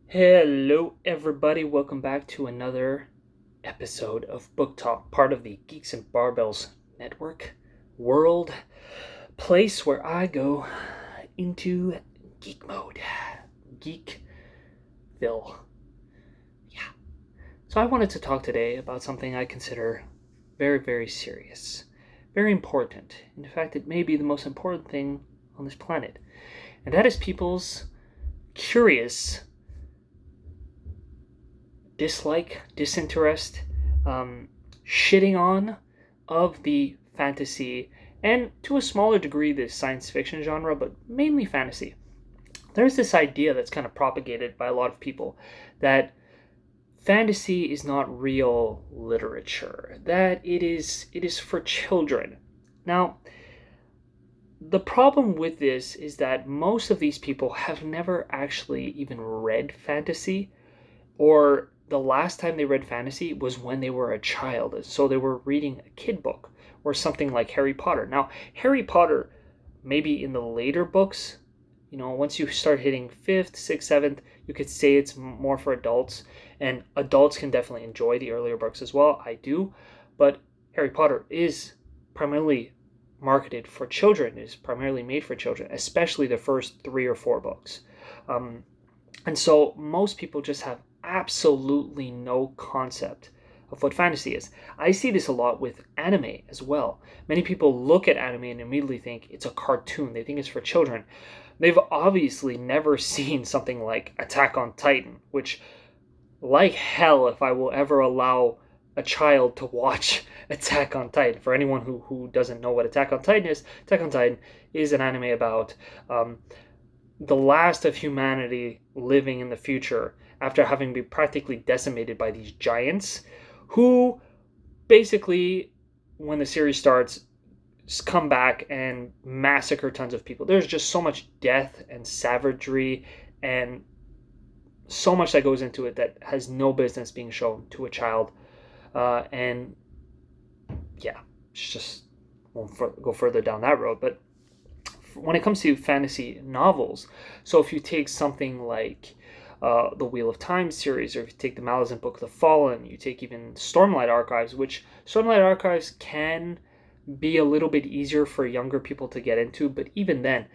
Hello, everybody. Welcome back to another episode of Book Talk, part of the Geeks and Barbells network, world, place where I go into geek mode, Geekville. Yeah. So I wanted to talk today about something I consider very, very serious, very important. In fact, it may be the most important thing on this planet, and that is people's curious dislike, disinterest, shitting on of the fantasy and to a smaller degree the science fiction genre, but mainly fantasy. There's this idea that's kind of propagated by a lot of people that fantasy is not real literature, that it is for children. Now, the problem with this is that most of these people have never actually even read fantasy, or the last time they read fantasy was when they were a child. So they were reading a kid book or something like Harry Potter. Now, Harry Potter, maybe in the later books, once you start hitting fifth, sixth, seventh, you could say it's more for adults. And adults can definitely enjoy the earlier books as well. I do. But Harry Potter is primarily marketed for children, is primarily made for children, especially the first 3 or 4 books. Um, and so most people just have absolutely no concept of what fantasy is. I see this a lot with anime as well. Many people look at anime and immediately think it's a cartoon. They think it's for children. They've obviously never seen something like Attack on Titan, which, like hell, if I will ever allow a child to watch Attack on Titan. For anyone who doesn't know what Attack on Titan is, Attack on Titan is an anime about the last of humanity living in the future after having been practically decimated by these giants who basically, when the series starts, come back and massacre tons of people. There's just so much death and savagery and so much that goes into it that has no business being shown to a child. And yeah, it's just won't go further down that road. But when it comes to fantasy novels, so if you take something like the Wheel of Time series, or if you take the Malazan Book of the Fallen, you take even Stormlight Archives, which Stormlight Archives can be a little bit easier for younger people to get into, but even then,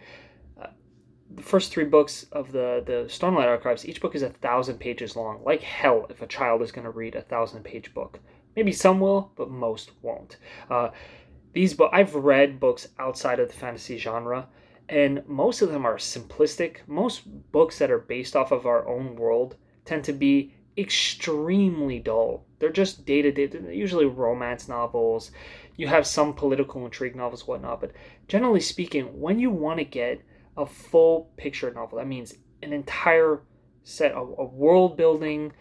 the first 3 books of the Stormlight Archives, each book is 1,000 pages long. Like hell, if a child is going to read 1,000 page book. Maybe some will, but most won't. I've read books outside of the fantasy genre, and most of them are simplistic. Most books that are based off of our own world tend to be extremely dull. They're just day to day. They're usually romance novels. You have some political intrigue novels, whatnot. But generally speaking, when you want to get a full picture novel, that means an entire set of world building,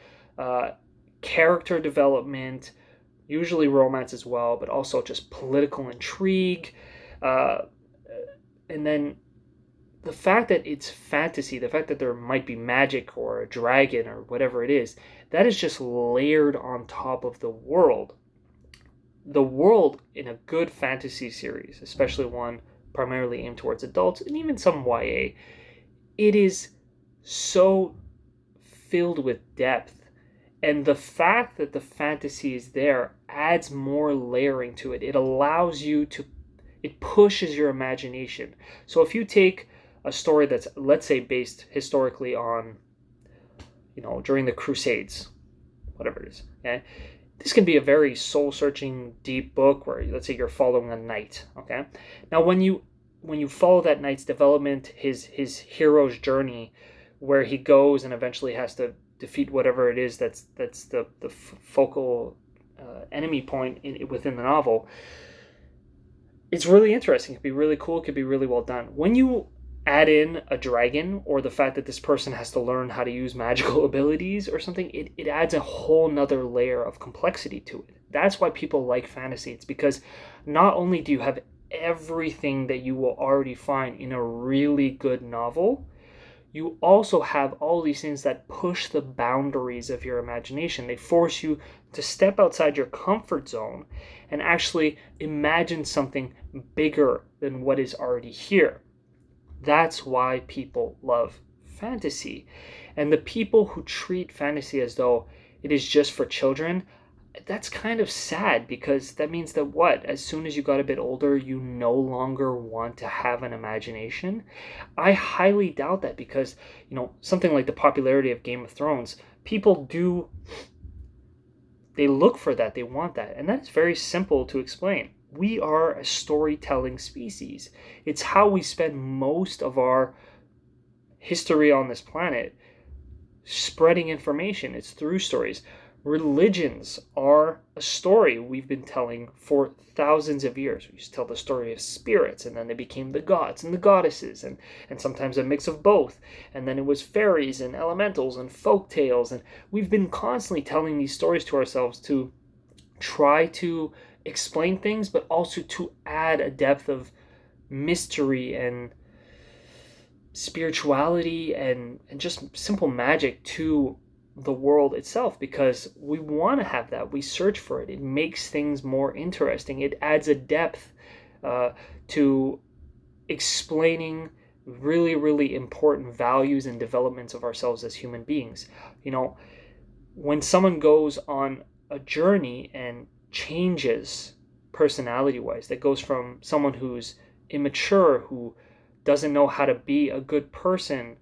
character development, usually romance as well, but also just political intrigue. Uh, and then the fact that it's fantasy, the fact that there might be magic or a dragon or whatever it is, that is just layered on top of the world. The world in a good fantasy series, especially one primarily aimed towards adults and even some YA, it is so filled with depth. And the fact that the fantasy is there adds more layering to it. It allows you to, it pushes your imagination. So if you take a story that's, let's say, based historically on, during the Crusades, whatever it is, okay? This can be a very soul-searching, deep book where, let's say, you're following a knight, okay? Now, when you follow that knight's development, his hero's journey, where he goes and eventually has to defeat whatever it is that's the focal enemy point within the novel, it's really interesting. It could be really cool. It could be really well done. When you add in a dragon, or the fact that this person has to learn how to use magical abilities or something, it adds a whole nother layer of complexity to it. That's why people like fantasy. It's because not only do you have everything that you will already find in a really good novel, you also have all these things that push the boundaries of your imagination. They force you to step outside your comfort zone and actually imagine something bigger than what is already here. That's why people love fantasy. And the people who treat fantasy as though it is just for children, that's kind of sad, because that means that what? As soon as you got a bit older, you no longer want to have an imagination? I highly doubt that, because, something like the popularity of Game of Thrones, people do, they look for that, they want that. And that's very simple to explain. We are a storytelling species. It's how we spend most of our history on this planet, spreading information. It's through stories. Religions are a story we've been telling for thousands of years. We used to tell the story of spirits, and then they became the gods and the goddesses, and sometimes a mix of both. And then it was fairies and elementals and folk tales. And we've been constantly telling these stories to ourselves to try to explain things, but also to add a depth of mystery and spirituality and just simple magic to the world itself, because we want to have that. We search for it. It makes things more interesting. It adds a depth to explaining really, really important values and developments of ourselves as human beings. When someone goes on a journey and changes personality-wise, that goes from someone who's immature, who doesn't know how to be a good person,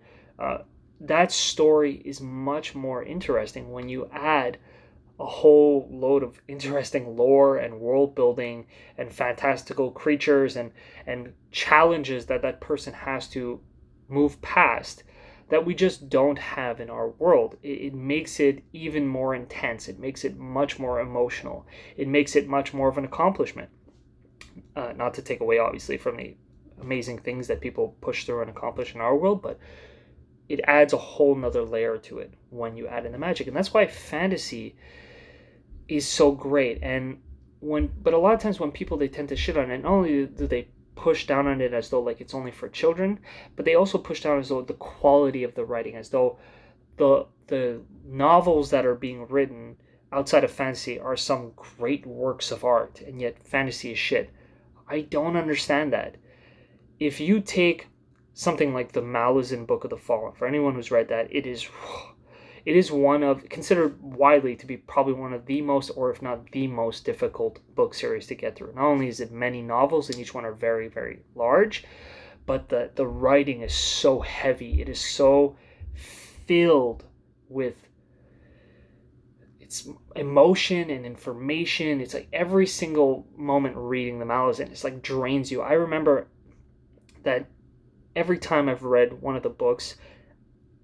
that story is much more interesting when you add a whole load of interesting lore and world building and fantastical creatures and challenges that person has to move past, that we just don't have in our world. It makes it even more intense. It makes it much more emotional. It makes it much more of an accomplishment. Not to take away, obviously, from the amazing things that people push through and accomplish in our world, but it adds a whole nother layer to it when you add in the magic. And that's why fantasy is so great. But a lot of times when people, they tend to shit on it, not only do they push down on it as though like it's only for children, but they also push down as though the quality of the writing, as though the novels that are being written outside of fantasy are some great works of art, and yet fantasy is shit. I don't understand that. If you take something like the Malazan Book of the Fallen, for anyone who's read that, it is considered widely to be probably one of the most, or if not the most difficult book series to get through. Not only is it many novels, and each one are very, very large, but the writing is so heavy. It is so filled with its emotion and information. It's like every single moment reading the Malazan, it's like drains you. I remember that every time I've read one of the books,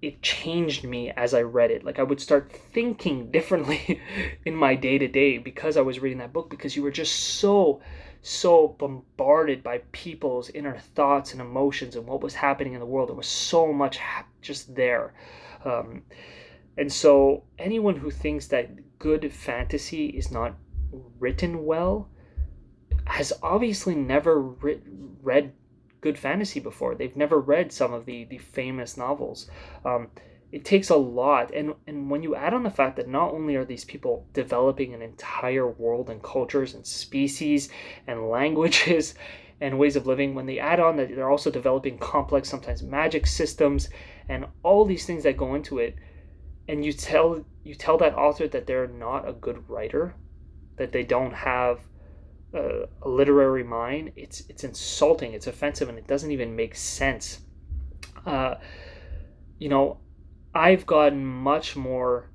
it changed me as I read it. Like I would start thinking differently in my day-to-day because I was reading that book, because you were just so bombarded by people's inner thoughts and emotions and what was happening in the world. There was so much just there. And so anyone who thinks that good fantasy is not written well has obviously never read good fantasy before. They've never read some of the famous novels. It takes a lot, and when you add on the fact that not only are these people developing an entire world and cultures and species and languages and ways of living, when they add on that they're also developing complex, sometimes magic systems and all these things that go into it, and you tell that author that they're not a good writer, that they don't have a literary mind, it's insulting, it's offensive, and it doesn't even make sense. I've gotten much more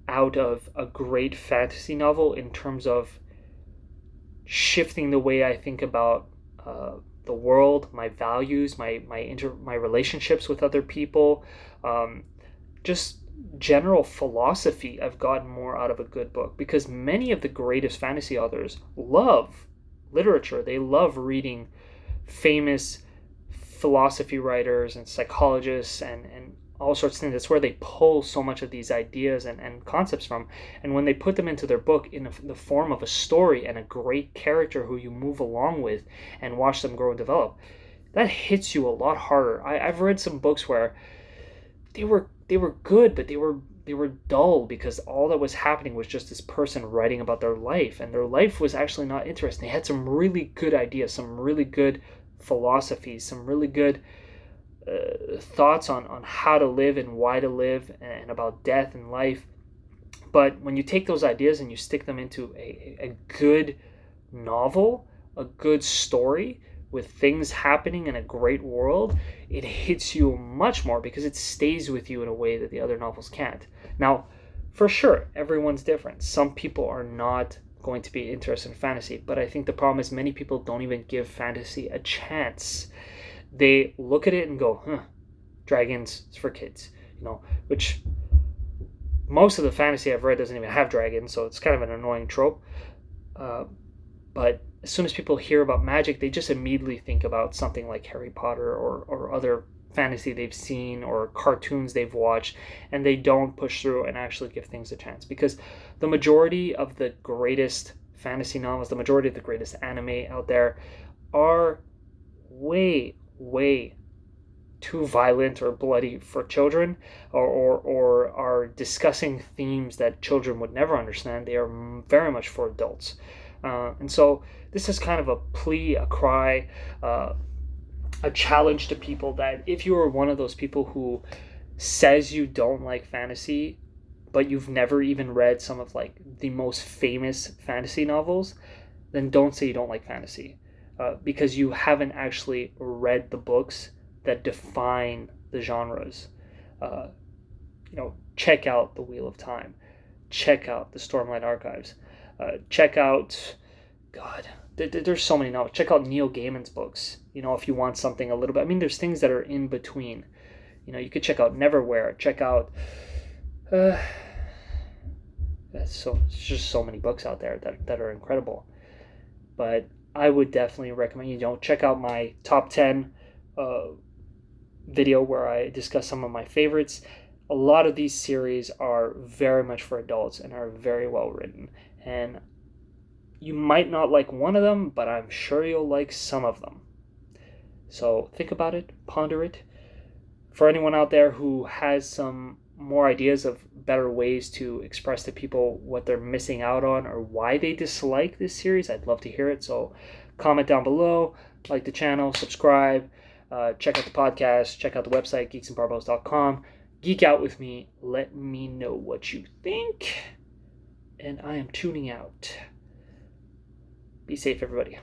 out of a great fantasy novel in terms of shifting the way I think about the world, my values, my relationships with other people, just general philosophy. I've gotten more out of a good book, because many of the greatest fantasy authors love literature. They love reading famous philosophy writers and psychologists and all sorts of things. That's where they pull so much of these ideas and concepts from. And when they put them into their book in the form of a story and a great character who you move along with and watch them grow and develop, that hits you a lot harder. I've read some books where they were good, but they were dull, because all that was happening was just this person writing about their life, and their life was actually not interesting. They had some really good ideas, some really good philosophies, some really good thoughts on how to live and why to live, and about death and life. But when you take those ideas and you stick them into a good novel, a good story with things happening in a great world, it hits you much more because it stays with you in a way that the other novels can't. Now, for sure, everyone's different. Some people are not going to be interested in fantasy, but I think the problem is many people don't even give fantasy a chance. They look at it and go, dragons, it's for kids, which most of the fantasy I've read doesn't even have dragons, so it's kind of an annoying trope. But as soon as people hear about magic, they just immediately think about something like Harry Potter or other fantasy they've seen or cartoons they've watched, and they don't push through and actually give things a chance. Because the majority of the greatest fantasy novels, the majority of the greatest anime out there are way, way too violent or bloody for children, or are discussing themes that children would never understand. They are very much for adults. And so this is kind of a plea, a cry, a challenge to people that if you are one of those people who says you don't like fantasy, but you've never even read some of like the most famous fantasy novels, then don't say you don't like fantasy, because you haven't actually read the books that define the genres. Check out The Wheel of Time. Check out the Stormlight Archives. Check out, God, there's so many novels. Check out Neil Gaiman's books. If you want something a little bit. I mean, there's things that are in between. You could check out Neverwhere. Check out. It's just so many books out there that are incredible. But I would definitely recommend check out my top 10 video where I discuss some of my favorites. A lot of these series are very much for adults and are very well written. And you might not like one of them, but I'm sure you'll like some of them. So think about it, ponder it. For anyone out there who has some more ideas of better ways to express to people what they're missing out on or why they dislike this series, I'd love to hear it. So comment down below, like the channel, subscribe, check out the podcast, check out the website, geeksnBarbells.com. Geek out with me. Let me know what you think. And I am tuning out. Be safe, everybody.